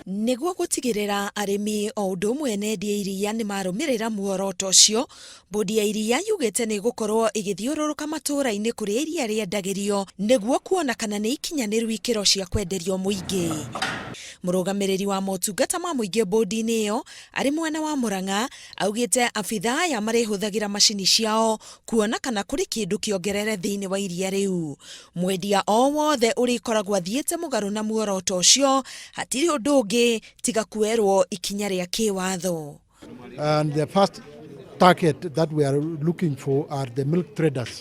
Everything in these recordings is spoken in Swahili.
Niguo gutigirira arimi o undu umwe na endia iria ni marumirira muoroto ucio, bodi ya iria yugiite ni gukorwo igithiururuka matura-ini kuria iria riendagirio niguo kuona kana ni ikinyaniru ikiro cia kwenderio muingi. Murugamiriri wa motungata ma muingi bodi-ini iyo ari mwena wa Murang'a augite abithaa aya marihuthagira macini ciao kuona kana kuri kindu kiongerere thiini wa iria riu. Mwendia o wothe urikoragwo athiite mugaru na muoroto ucio hatiri undu ungi tiga kuerwo ikinya ria kiwatho. And the first target that we are looking for are the milk traders.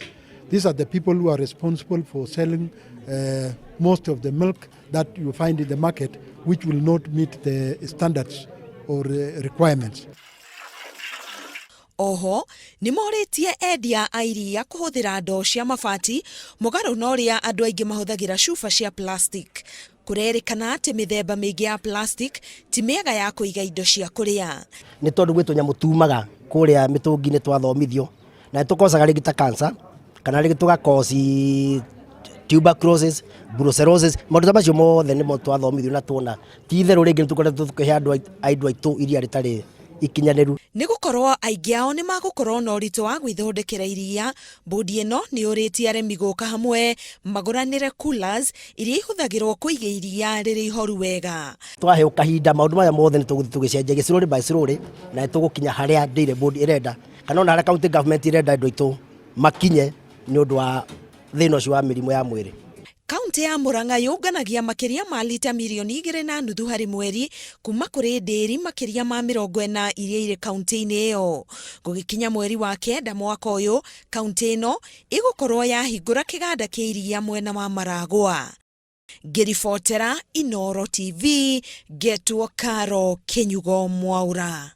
These are the people who are responsible for selling most of the milk that you find in the market, which will not meet the standards or requirements. Oho, ni moritie endia a iria kuhuthira ndoo cia mabati mugaru na uria andu aingi mahuthagira cuba cia plastic. Kurerikana ati mithemba mingi ya plastic ti miega ya kuiga indo cia kuria. Ni tondu gwitu nyamu tumaga kuria mitungi-ini twathomithio na tukosaga rigita cancer kana rigituga kosi tuberculosis, brucellosis, maundu macio mothe nimo twathomithio na tuona ti itheru ringi tukoretwo tukihe andu aitu iria ritari ikinyaniru. Ni gukorwo aingi ao ni magukorwo na uritu wa gwithondekera iria, bodi ino ni uritie arimi guka hamwe maguranire coolers iria ihuthagirwo kuiga iria riri ihoru wega. Twaheo kahinda maundu maya mothe ni tugicenjagia slowly by slowly na tugukinya haria dairy board irenda kana ona haria county government irenda andu aitu makinye ni undu wa thina ucio wa mirimo ya mwiri. Kaunti ya Murang'a yunganagia makiria ma lita milioni 2.5 hari mweri kuma kuri nderi makiria ma 40 iria iri kaunti-ini iyo. Gugikinya mweri wa kenda mwaka uyu, kaunti ino igukorwo yahingura kiganda kia iria mwena wa Maragwa. Ngiribotera Inooro TV, Getwo Karo Kenyugo Mwaura.